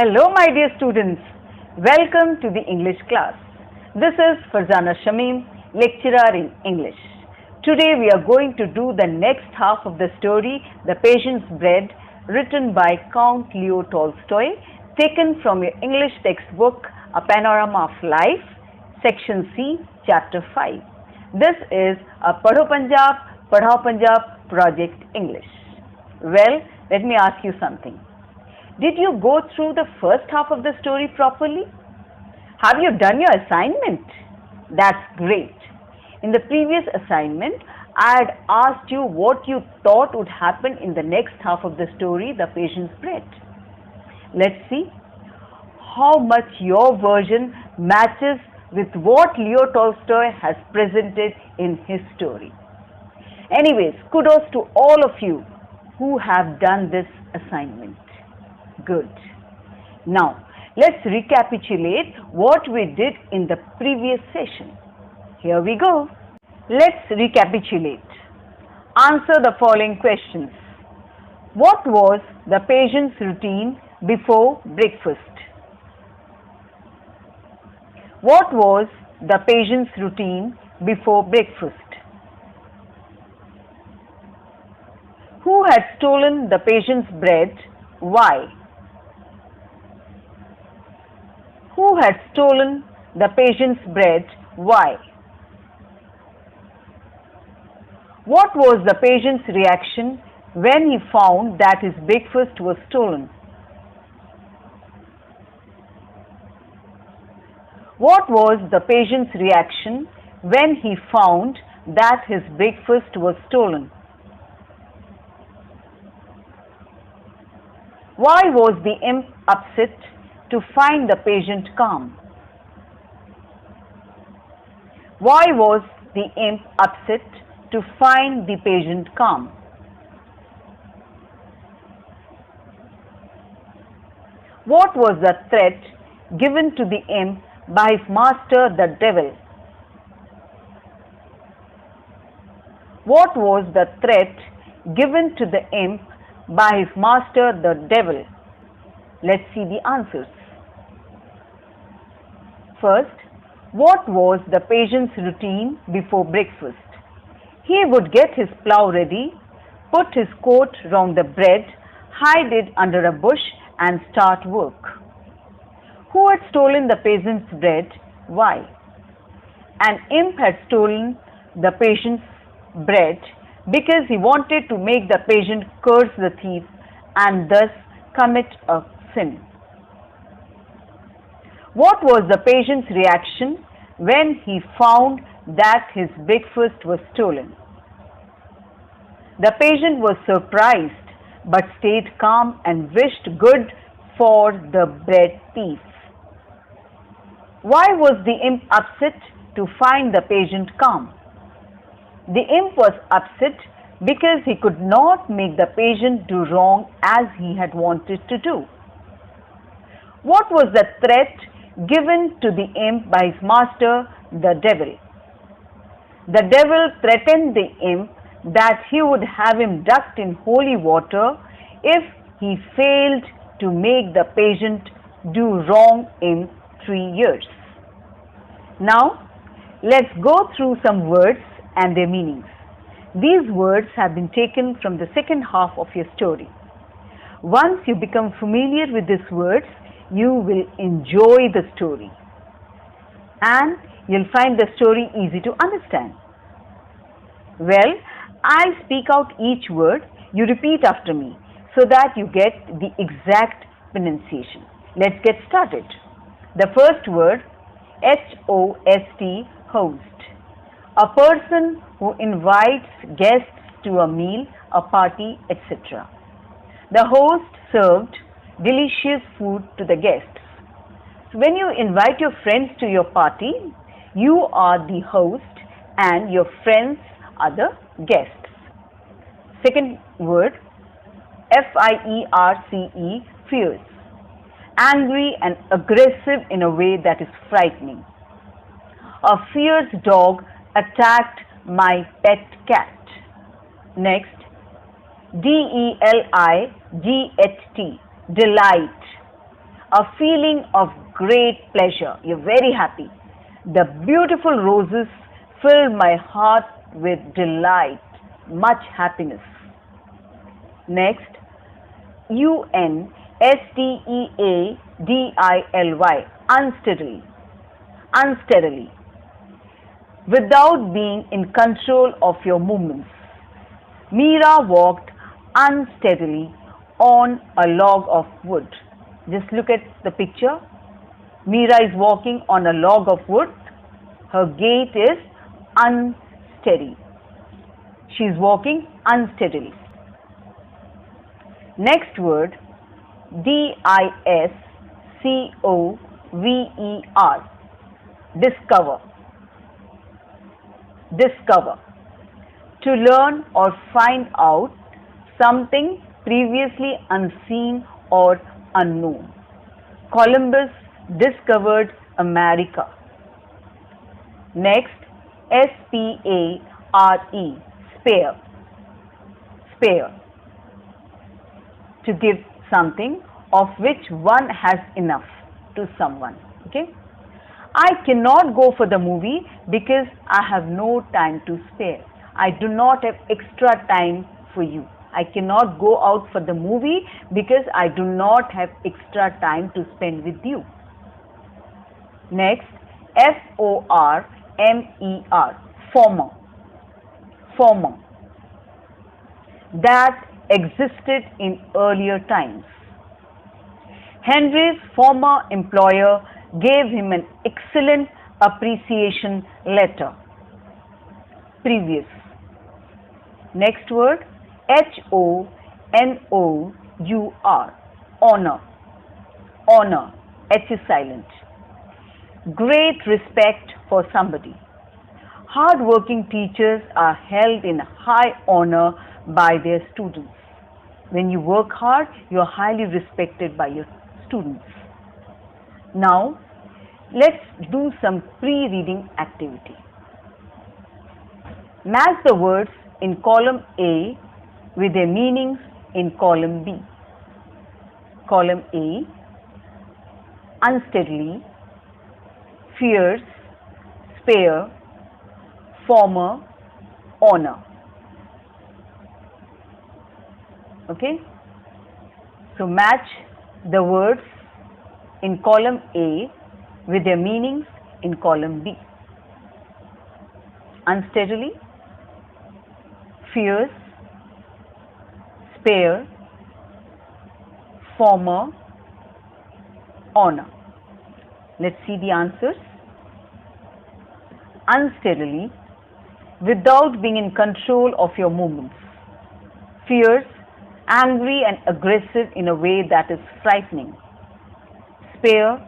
Hello my dear students, welcome to the English class. This is Farzana Shamim, lecturer in English. Today we are going to do the next half of the story, The Peasants Bread, written by Count Leo Tolstoy, taken from your English textbook, A Panorama of Life, Section C, Chapter 5. This is a Padho Punjab Project English. Well, let me ask you something. Did you go through the first half of the story properly? Have you done your assignment? That's great. In the previous assignment, I had asked you what you thought would happen in the next half of the story, The Peasants Bread. Let's see how much your version matches with what Leo Tolstoy has presented in his story. Anyways, kudos to all of you who have done this assignment. Good. Now, let's recapitulate what we did in the previous session. Here we go. Let's recapitulate. Answer the following questions. What was the peasant's routine before breakfast? What was the peasant's routine before breakfast? Who had stolen the peasant's bread? Why? Who had stolen the peasant's bread? Why? What was the peasant's reaction when he found that his breakfast was stolen? What was the peasant's reaction when he found that his breakfast was stolen? Why was the imp upset to find the peasant calm? Why was the imp upset to find the peasant calm? What was the threat given to the imp by his master the devil? What was the threat given to the imp by his master the devil? Let's see the answers. First, what was the peasant's routine before breakfast? He would get his plough ready, put his coat round the bread, hide it under a bush and start work. Who had stolen the peasant's bread? Why? An imp had stolen the peasant's bread because he wanted to make the peasant curse the thief and thus commit a sin. What was the peasant's reaction when he found that his breakfast was stolen? The peasant was surprised but stayed calm and wished good for the bread thief. Why was the imp upset to find the peasant calm? The imp was upset because he could not make the peasant do wrong as he had wanted to do. What was the threat given to the imp by his master, the devil? The devil threatened the imp that he would have him ducked in holy water if he failed to make the peasant do wrong in 3 years. Now, let's go through some words and their meanings. These words have been taken from the second half of your story. Once you become familiar with these words, you will enjoy the story and you'll find the story easy to understand. Well, I'll speak out each word, you repeat after me so that you get the exact pronunciation. Let's get started. The first word, H-O-S-T, host. A person who invites guests to a meal, a party, etc. The host served delicious food to the guests. So when you invite your friends to your party, you are the host and your friends are the guests. Second word, F-I-E-R-C-E, fierce. Angry and aggressive in a way that is frightening. A fierce dog attacked my pet cat. Next, D-E-L-I-G-H-T, delight. a feeling of great pleasure. You're very happy. The beautiful roses filled my heart with delight, much happiness. Next, unsteadily, unsteadily, unsteadily, without being in control of your movements. Meera walked unsteadily on a log of wood. Just look at the picture. Meera is walking on a log of wood. Her gait is unsteady. She is walking unsteadily. Next word, discover, discover, discover, to learn or find out something previously unseen or unknown. Columbus discovered America. Next, spare, spare, spare, to give something of which one has enough to someone. Okay? I cannot go for the movie because I have no time to spare. I do not have extra time for you. I cannot go out for the movie because I do not have extra time to spend with you. Next, former, former, former, that existed in earlier times. Henry's former employer gave him an excellent appreciation letter. Previous. Next word, honor, honor, honor, H is silent. Great respect for somebody. Hard-working teachers are held in high honor by their students. When you work hard, you are highly respected by your students. Now, let's do some pre-reading activity. Match the words in column A with their meanings in column B. Column A, unsteadily, fierce, spare, former, honor. Okay? So match the words in column A with their meanings in column B. Unsteadily, fierce, spare, former, honor. Let's see the answers. Unsteadily, without being in control of your movements. Fierce, angry and aggressive in a way that is frightening. Spare,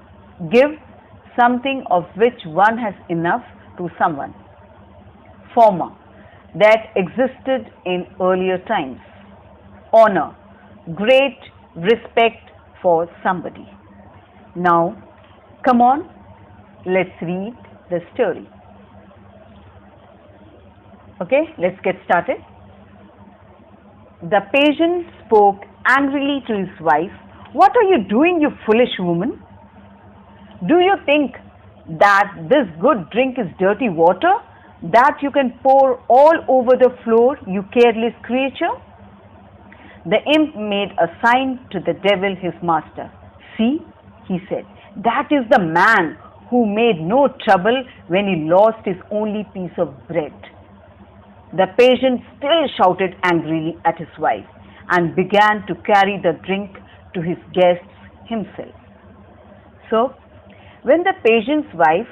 give something of which one has enough to someone. Former, that existed in earlier times. Honor, great respect for somebody. Now, come on, let's read the story. Okay, let's get started. The patient spoke angrily to his wife. What are you doing, you foolish woman? Do you think that this good drink is dirty water that you can pour all over the floor, you careless creature? The imp made a sign to the devil, his master. See, he said, that is the man who made no trouble when he lost his only piece of bread. The patient still shouted angrily at his wife and began to carry the drink to his guests himself. So, when the patient's wife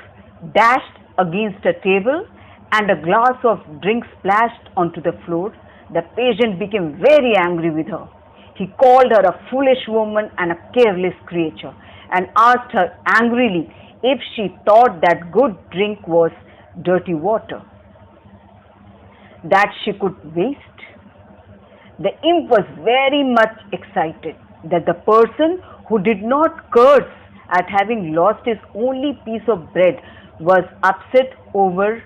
dashed against a table and a glass of drink splashed onto the floor, the patient became very angry with her. He called her a foolish woman and a careless creature and asked her angrily if she thought that good drink was dirty water that she could waste. The imp was very much excited that the person who did not curse at having lost his only piece of bread was upset over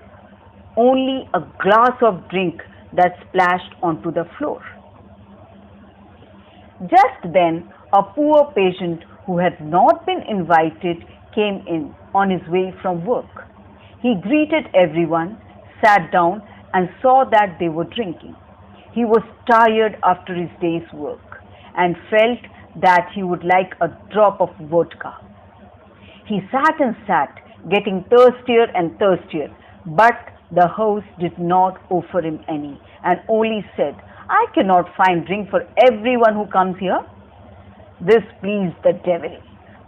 only a glass of drink that splashed onto the floor. Just then, a poor patient who had not been invited, came in on his way from work. He greeted everyone, sat down, and saw that they were drinking. He was tired after his day's work and felt that he would like a drop of vodka. He sat and sat, getting thirstier and thirstier, but the host did not offer him any and only said, "I cannot find drink for everyone who comes here." This pleased the devil,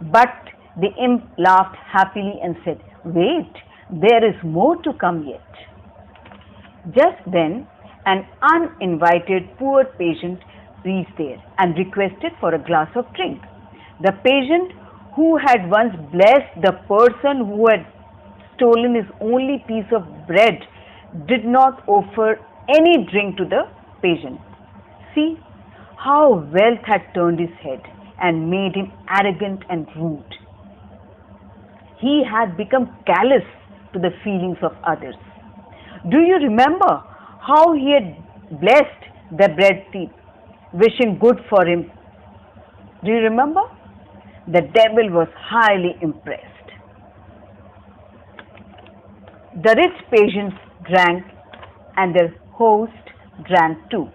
but the imp laughed happily and said, "Wait, there is more to come yet." Just then, an uninvited poor peasant reached there and requested for a glass of drink. The peasant, who had once blessed the person who had stolen his only piece of bread, did not offer any drink to the peasant. See how wealth had turned his head and made him arrogant and rude. He had become callous to the feelings of others. Do you remember how he had blessed the bread thief, wishing good for him? Do you remember? The devil was highly impressed. The rich peasants drank, and their host drank too,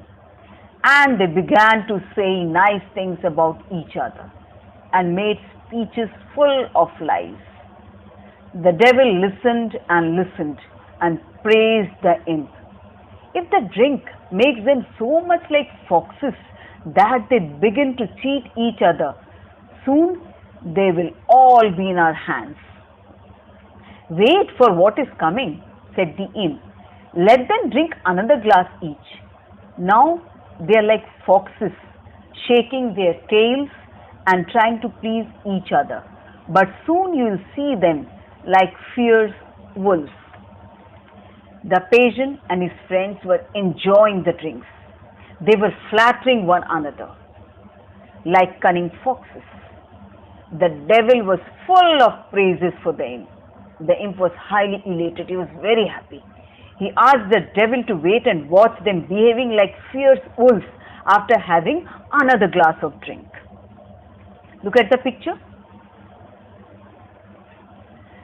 and they began to say nice things about each other and made speeches full of lies. The devil listened and listened and praised the imp. If the drink makes them so much like foxes that they begin to cheat each other, soon they will all be in our hands. "Wait for what is coming," said the imp. "Let them drink another glass each. Now they are like foxes, shaking their tails and trying to please each other. But soon you will see them like fierce wolves." The peasant and his friends were enjoying the drinks. They were flattering one another like cunning foxes. The devil was full of praises for the imp. The imp was highly elated. He was very happy. He asked the devil to wait and watch them behaving like fierce wolves after having another glass of drink. Look at the picture.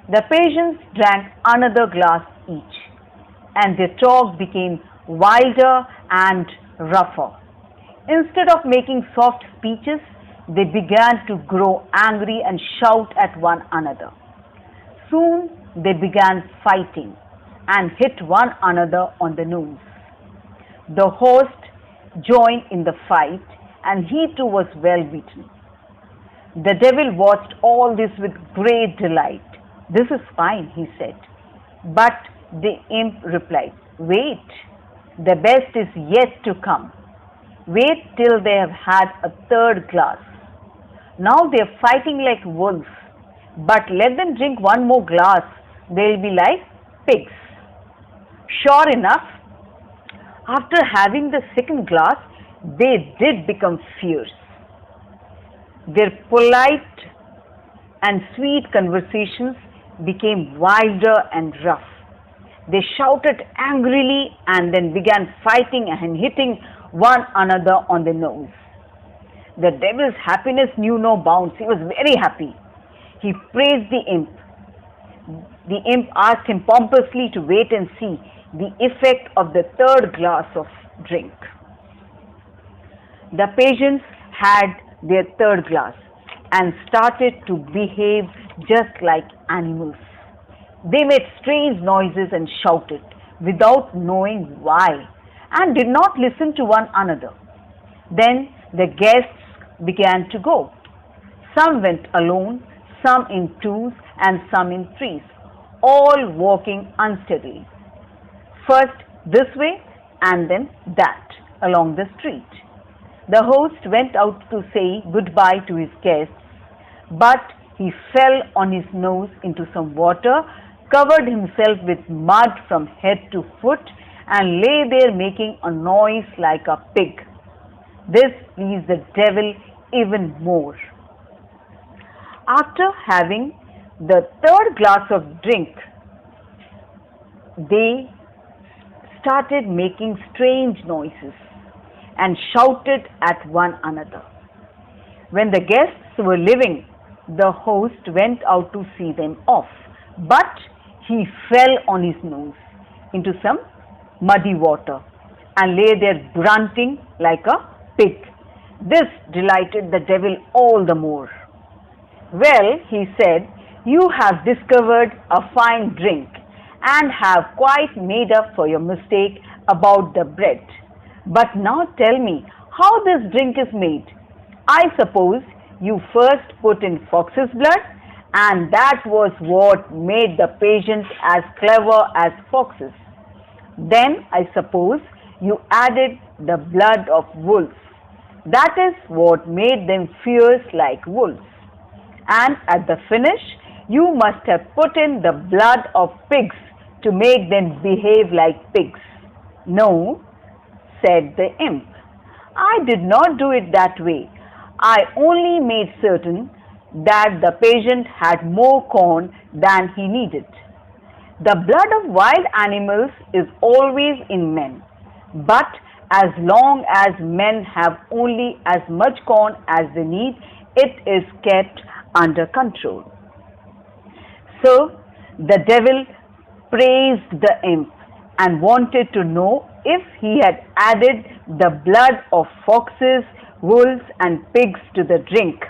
The peasants drank another glass each, and their talk became wilder and rougher. Instead of making soft speeches, they began to grow angry and shout at one another. Soon they began fighting and hit one another on the nose. The host joined in the fight, and he too was well beaten. The devil watched all this with great delight. "This is fine," he said. But the imp replied, "Wait, the best is yet to come. Wait till they have had a third glass. Now they are fighting like wolves, but let them drink one more glass. They will be like pigs." Sure enough, after having the second glass, they did become fierce. Their polite and sweet conversations became wilder and rough. They shouted angrily and then began fighting and hitting one another on the nose. The devil's happiness knew no bounds. He was very happy. He praised the imp. The imp asked him pompously to wait and see the effect of the third glass of drink. The peasants had their third glass and started to behave just like animals. They made strange noises and shouted without knowing why, and did not listen to one another. Then the guests began to go. Some went alone, some in twos, and some in threes, all walking unsteadily. First this way and then that along the street. The host went out to say goodbye to his guests, but he fell on his nose into some water, covered himself with mud from head to foot, and lay there making a noise like a pig. This pleased the devil even more. After having the third glass of drink, they started making strange noises and shouted at one another. When the guests were living, the host went out to see them off, but he fell on his nose into some muddy water and lay there grunting like a pig. This delighted the devil all the more. Well, he said, you have discovered a fine drink and have quite made up for your mistake about the bread. But now tell me how this drink is made. I suppose you first put in fox's blood, and that was what made the patients as clever as foxes. Then I suppose you added the blood of wolves. That is what made them fierce like wolves. And at the finish, you must have put in the blood of pigs to make them behave like pigs. No, said the imp. I did not do it that way. I only made certain that the patient had more corn than he needed. The blood of wild animals is always in men, but as long as men have only as much corn as they need, it is kept under control. So the devil praised the imp and wanted to know if he had added the blood of foxes, wolves and pigs to the drink,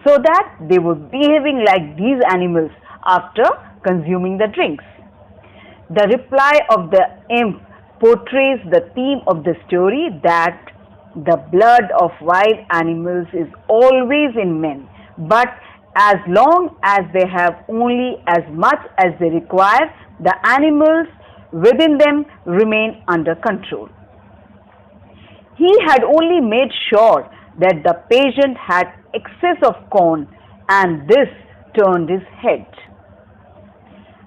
so that they were behaving like these animals after consuming the drinks. The reply of the imp portrays the theme of the story, that the blood of wild animals is always in men, but as long as they have only as much as they require, the animals within them remain under control. He had only made sure that the patient had excess of corn, and this turned his head.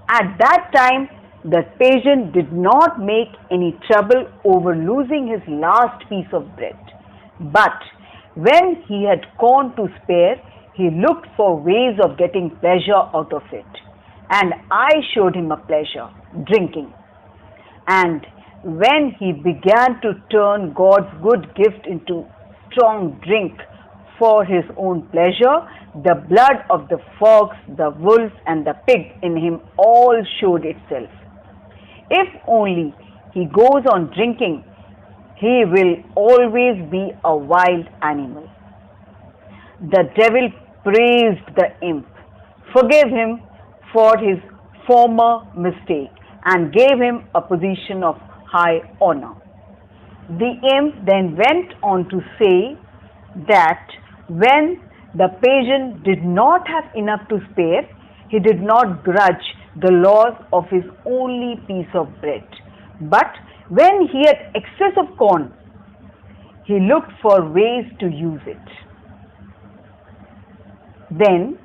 At that time, the patient did not make any trouble over losing his last piece of bread. But when he had corn to spare, he looked for ways of getting pleasure out of it. And I showed him a pleasure, drinking. And when he began to turn God's good gift into strong drink for his own pleasure, the blood of the fox, the wolf, and the pig in him all showed itself. If only he goes on drinking, he will always be a wild animal. The devil praised the imp, forgave him for his former mistake, and gave him a position of high honor. The imp then went on to say that when the patient did not have enough to spare, he did not grudge the loss of his only piece of bread. But when he had excess of corn, he looked for ways to use it. Then,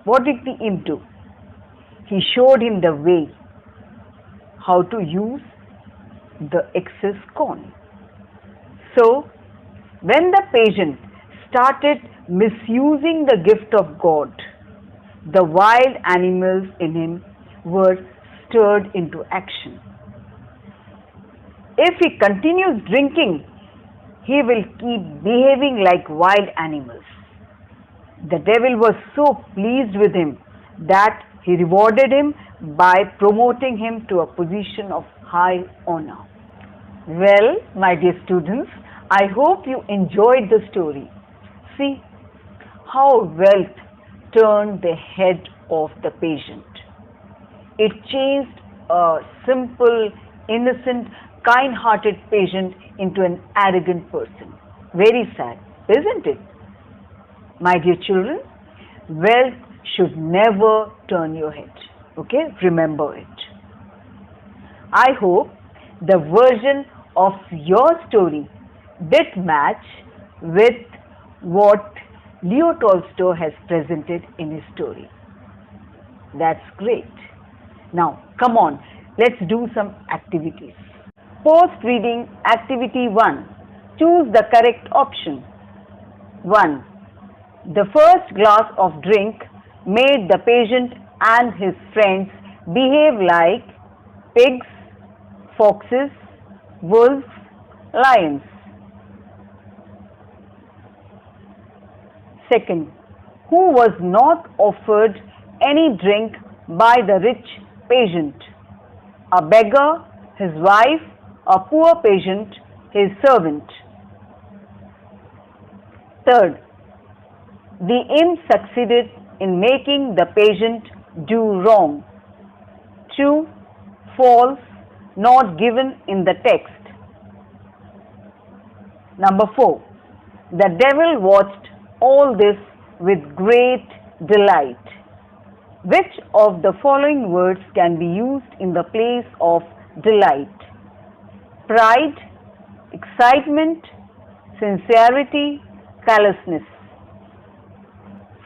what did the imp do? He showed him the way how to use the excess corn. So, when the patient started misusing the gift of God, the wild animals in him were stirred into action. If he continues drinking, he will keep behaving like wild animals. The devil was so pleased with him that he rewarded him by promoting him to a position of high honor. Well, my dear students, I hope you enjoyed the story. See how wealth turned the head of the patient. It changed a simple, innocent, kind-hearted patient into an arrogant person. Very sad, isn't it? My dear children, wealth should never turn your head. Okay, remember it. I hope the version of your story did match with what Leo Tolstoy has presented in his story. That's great. Now, come on, let's do some activities. Post-reading activity 1. Choose the correct option. 1. The first glass of drink made the patient and his friends behave like pigs, foxes, wolves, lions. Second, who was not offered any drink by the rich patient? A beggar, his wife, a poor patient, his servant. Third, the imp succeeded in making the patient do wrong. True, false, not given in the text. Number 4. The devil watched all this with great delight. Which of the following words can be used in the place of delight? Pride, excitement, sincerity, callousness.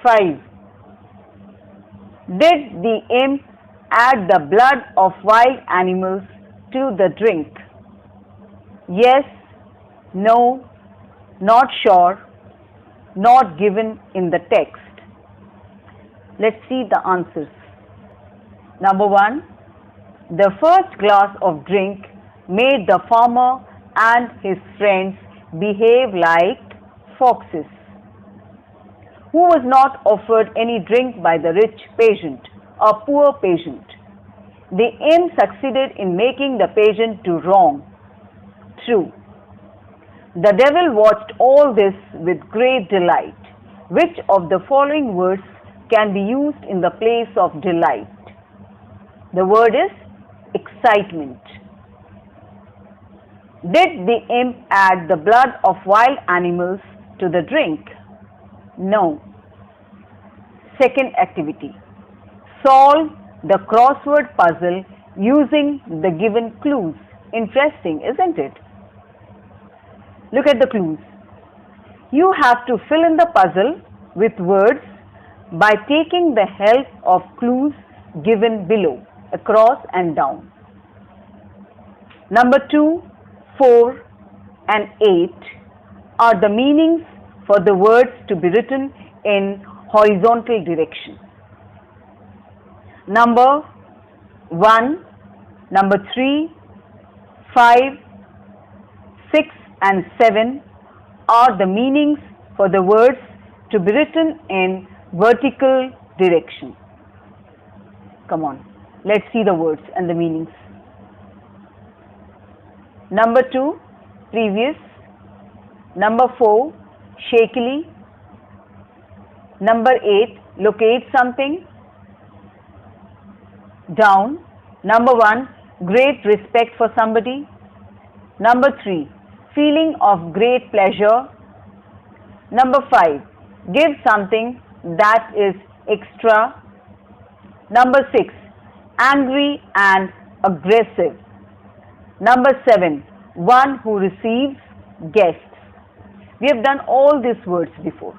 5. Did the imp add the blood of wild animals to the drink? Yes, no, not sure, not given in the text. Let's see the answers. Number 1. The first glass of drink made the farmer and his friends behave like foxes. Who was not offered any drink by the rich patient, a poor patient? The imp succeeded in making the patient do wrong. True. The devil watched all this with great delight. Which of the following words can be used in the place of delight? The word is excitement. Did the imp add the blood of wild animals to the drink? No. Second activity. Solve the crossword puzzle using the given clues. Interesting, isn't it? Look at the clues. You have to fill in the puzzle with words by taking the help of clues given below, across and down. Number 2, 4 and 8 are the meanings for the words to be written in horizontal direction. Number 1, number 3, 5, 6 and 7 are the meanings for the words to be written in vertical direction. Come on, let's see the words and the meanings. Number 2, previous. Number 4, shakily. Number 8, locate something. Down. Number 1, great respect for somebody. Number 3, feeling of great pleasure. Number 5, give something that is extra. Number 6, angry and aggressive. Number 7, one who receives guests. We have done all these words before.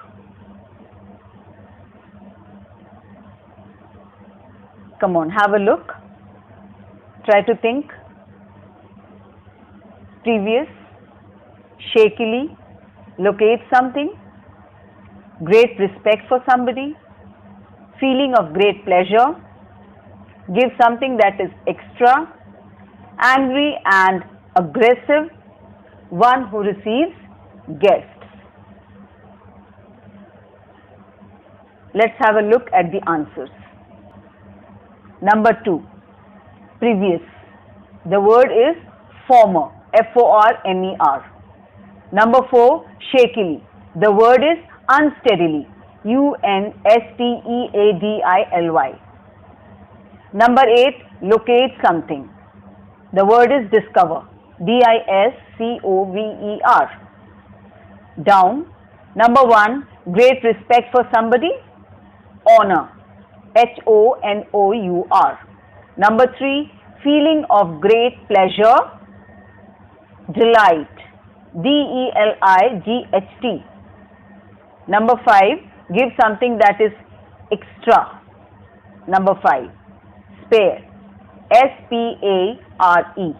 Come on, have a look. Try to think. Previous, shakily, locate something, great respect for somebody, feeling of great pleasure, give something that is extra, angry and aggressive, one who receives guests. Let's have a look at the answers. Number 2, previous. The word is former, F-O-R-M-E-R. Number 4, shakily. The word is unsteadily, U-N-S-T-E-A-D-I-L-Y. Number 8, locate something. The word is discover, D-I-S-C-O-V-E-R. Down. Number 1, great respect for somebody, honor, H-O-N-O-U-R. Number 3, feeling of great pleasure, delight, D-E-L-I-G-H-T. Number 5, give something that is extra. Number 5, spare, S-P-A-R-E.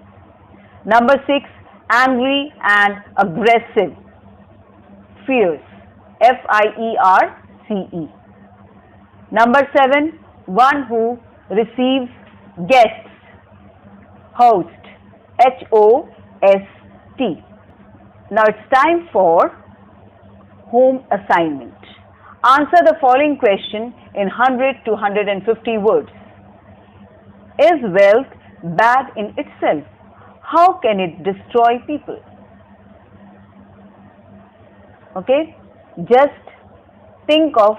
Number 6, angry and aggressive, fierce, F-I-E-R-C-E. Number 7, one who receives guests, host, H-O-S-T. Now it's time for home assignment. Answer the following question in 100 to 150 words. Is wealth bad in itself? How can it destroy people? Okay, just think of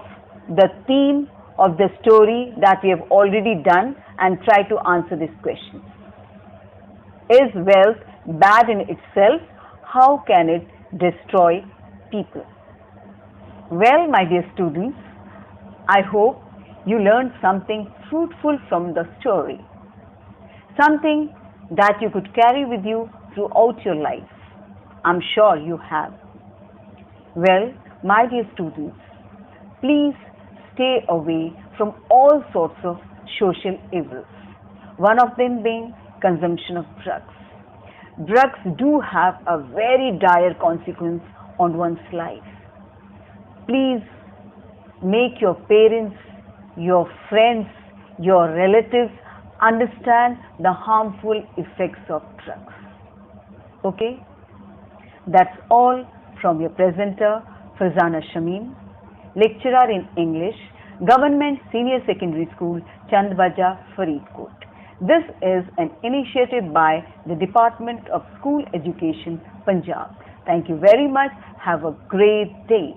the theme of the story that we have already done and try to answer this question. Is wealth bad in itself? How can it destroy people? Well, my dear students, I hope you learned something fruitful from the story, something that you could carry with you throughout your life. I'm sure you have. Well, my dear students, please stay away from all sorts of social evils, one of them being consumption of drugs. Drugs do have a very dire consequence on one's life. Please make your parents, your friends, your relatives understand the harmful effects of drugs. Okay? That's all from your presenter, Farzana Shamim, lecturer in English, Government Senior Secondary School, Chandbaja, Faridkot. This is an initiative by the Department of School Education, Punjab. Thank you very much. Have a great day.